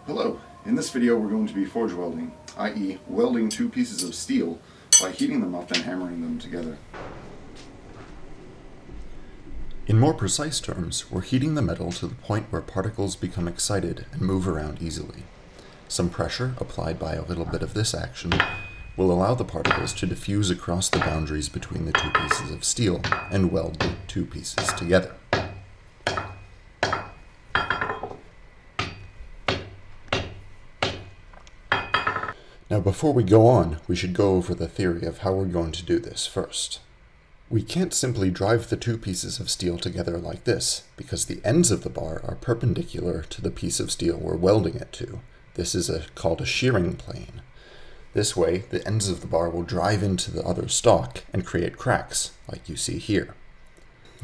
Hello, in this video we're going to be forge welding, i.e. welding two pieces of steel by heating them up and hammering them together. In more precise terms, we're heating the metal to the point where particles become excited and move around easily. Some pressure, applied by a little bit of this action, will allow the particles to diffuse across the boundaries between the two pieces of steel and weld the two pieces together. Now before we go on, we should go over the theory of how we're going to do this first. We can't simply drive the two pieces of steel together like this, because the ends of the bar are perpendicular to the piece of steel we're welding it to. This is called a shearing plane. This way, the ends of the bar will drive into the other stock and create cracks, like you see here.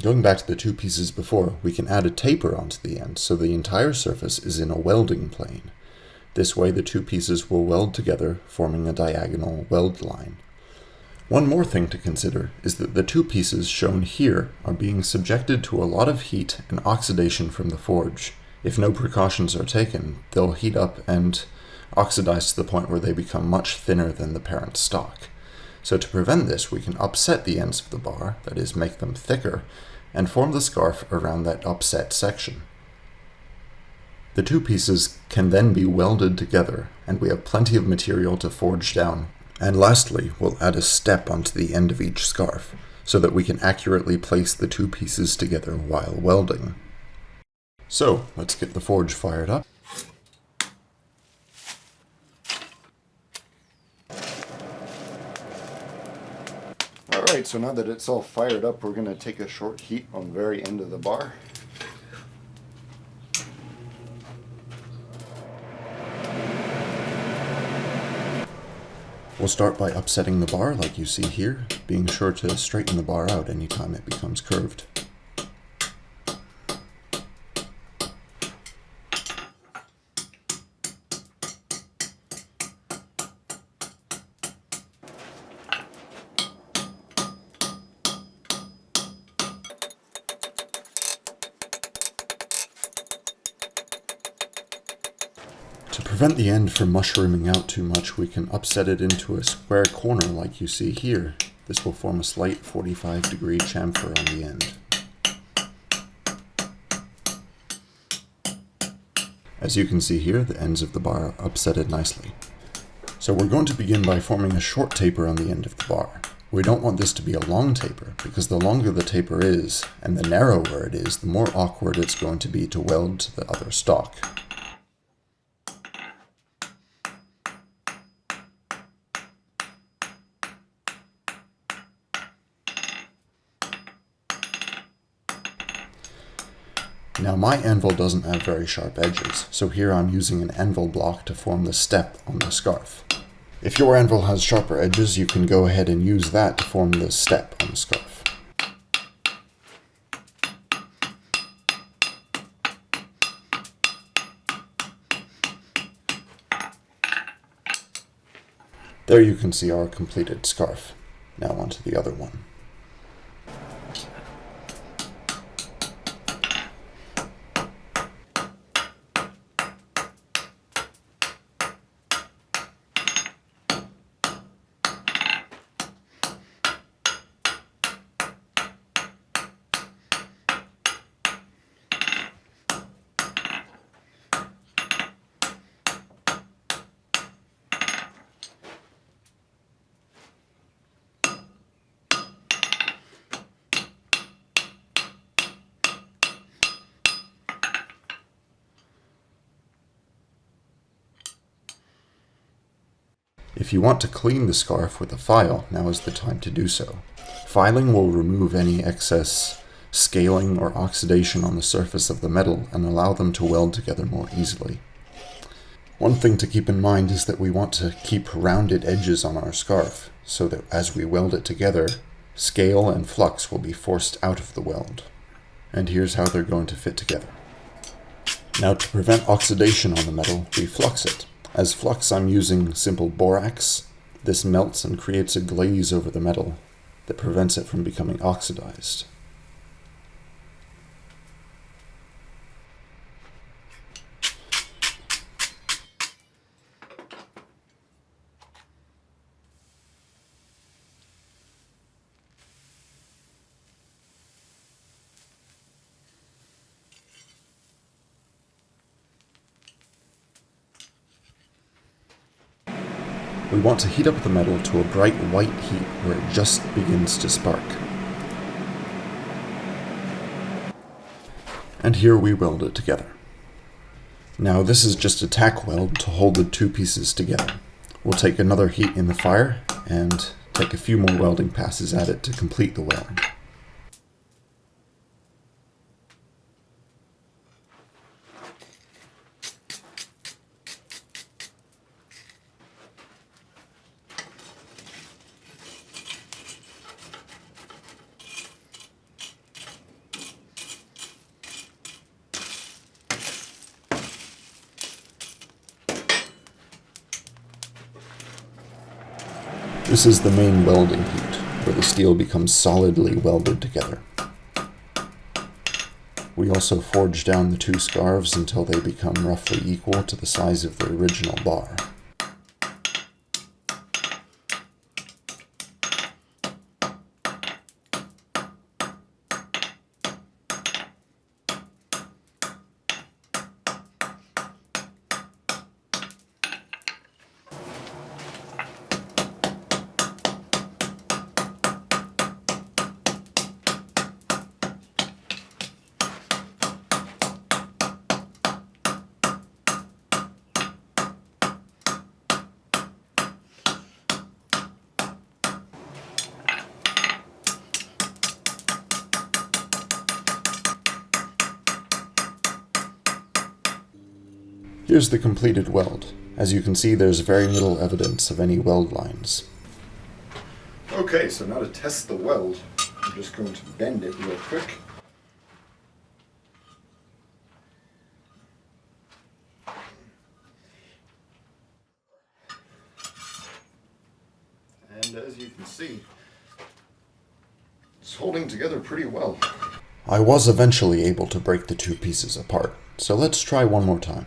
Going back to the two pieces before, we can add a taper onto the end so the entire surface is in a welding plane. This way the two pieces will weld together, forming a diagonal weld line. One more thing to consider is that the two pieces shown here are being subjected to a lot of heat and oxidation from the forge. If no precautions are taken, they'll heat up and oxidize to the point where they become much thinner than the parent stock. So to prevent this, we can upset the ends of the bar, that is, make them thicker, and form the scarf around that upset section. The two pieces can then be welded together, and we have plenty of material to forge down. And lastly, we'll add a step onto the end of each scarf, so that we can accurately place the two pieces together while welding. So, let's get the forge fired up. Alright, so now that it's all fired up, we're going to take a short heat on the very end of the bar. We'll start by upsetting the bar like you see here, being sure to straighten the bar out anytime it becomes curved. To prevent the end from mushrooming out too much, we can upset it into a square corner like you see here. This will form a slight 45-degree chamfer on the end. As you can see here, the ends of the bar are upsetted nicely. So we're going to begin by forming a short taper on the end of the bar. We don't want this to be a long taper, because the longer the taper is, and the narrower it is, the more awkward it's going to be to weld to the other stock. Now my anvil doesn't have very sharp edges, so here I'm using an anvil block to form the step on the scarf. If your anvil has sharper edges, you can go ahead and use that to form the step on the scarf. There you can see our completed scarf. Now onto the other one. If you want to clean the scarf with a file, now is the time to do so. Filing will remove any excess scaling or oxidation on the surface of the metal and allow them to weld together more easily. One thing to keep in mind is that we want to keep rounded edges on our scarf, so that as we weld it together, scale and flux will be forced out of the weld. And here's how they're going to fit together. Now to prevent oxidation on the metal, we flux it. As flux, I'm using simple borax. This melts and creates a glaze over the metal that prevents it from becoming oxidized. We want to heat up the metal to a bright white heat where it just begins to spark. And here we weld it together. Now this is just a tack weld to hold the two pieces together. We'll take another heat in the fire and take a few more welding passes at it to complete the welding. This is the main welding heat, where the steel becomes solidly welded together. We also forge down the two scarves until they become roughly equal to the size of the original bar. Here's the completed weld. As you can see, there's very little evidence of any weld lines. Okay, so now to test the weld, I'm just going to bend it real quick. And as you can see, it's holding together pretty well. I was eventually able to break the two pieces apart, so let's try one more time.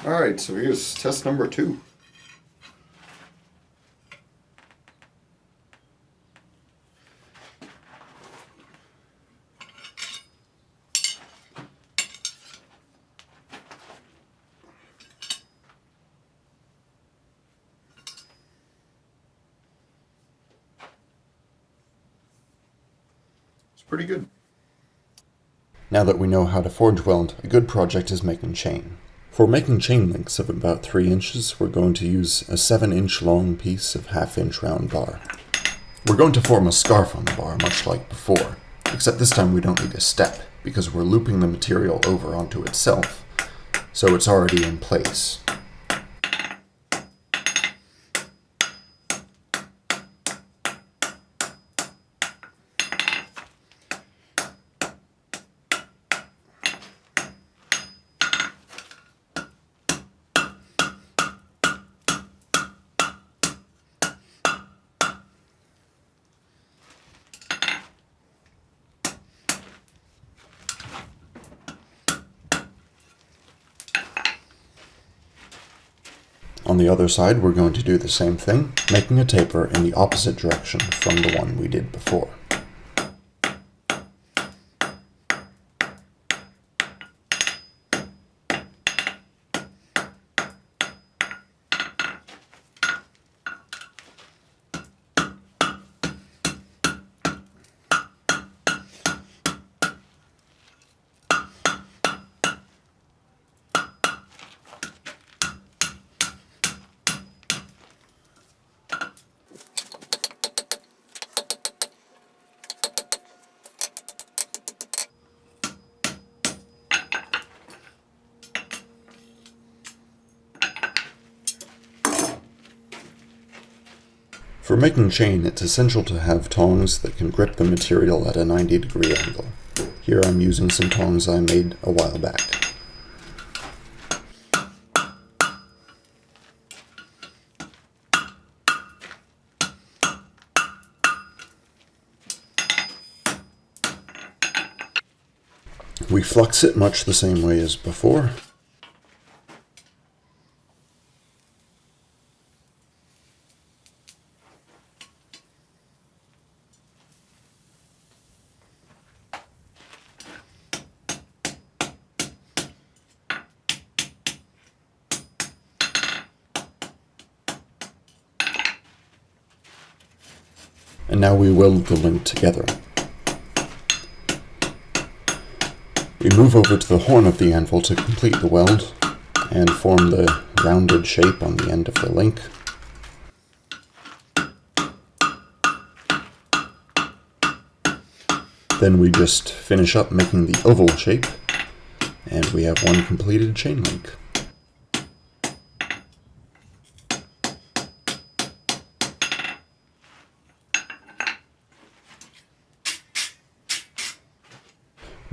Alright, so here's test number 2. It's pretty good. Now that we know how to forge weld, a good project is making chain. For making chain links of about 3 inches, we're going to use a 7-inch long piece of 1/2-inch round bar. We're going to form a scarf on the bar, much like before, except this time we don't need a step, because we're looping the material over onto itself, so it's already in place. On the other side, we're going to do the same thing, making a taper in the opposite direction from the one we did before. For making chain, it's essential to have tongs that can grip the material at a 90-degree angle. Here I'm using some tongs I made a while back. We flux it much the same way as before. And now we weld the link together. We move over to the horn of the anvil to complete the weld and form the rounded shape on the end of the link. Then we just finish up making the oval shape, and we have one completed chain link.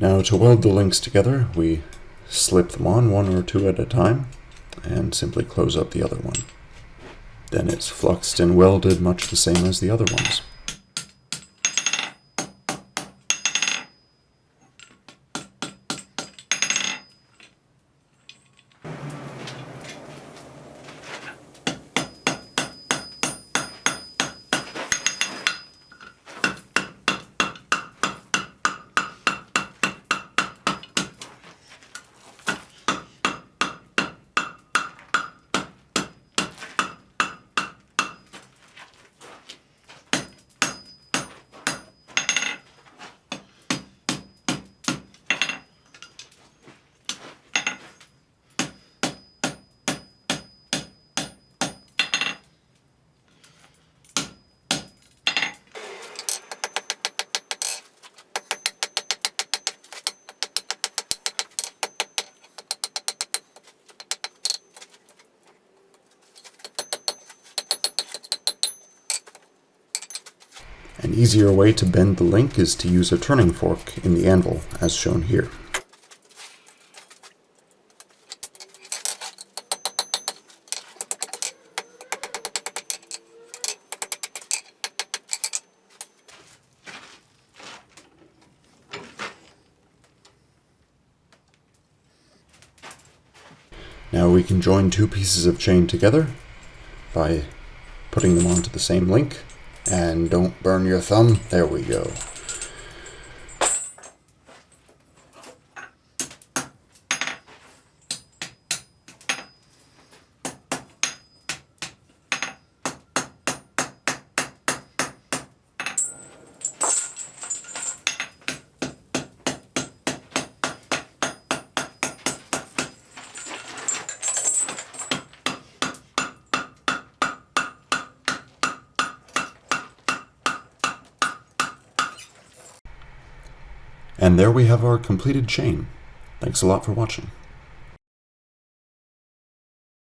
Now to weld the links together, we slip them on 1 or 2 at a time, and simply close up the other one. Then it's fluxed and welded much the same as the other ones. An easier way to bend the link is to use a turning fork in the anvil, as shown here. Now we can join 2 pieces of chain together by putting them onto the same link. And don't burn your thumb. There we go. And there we have our completed chain. Thanks a lot for watching.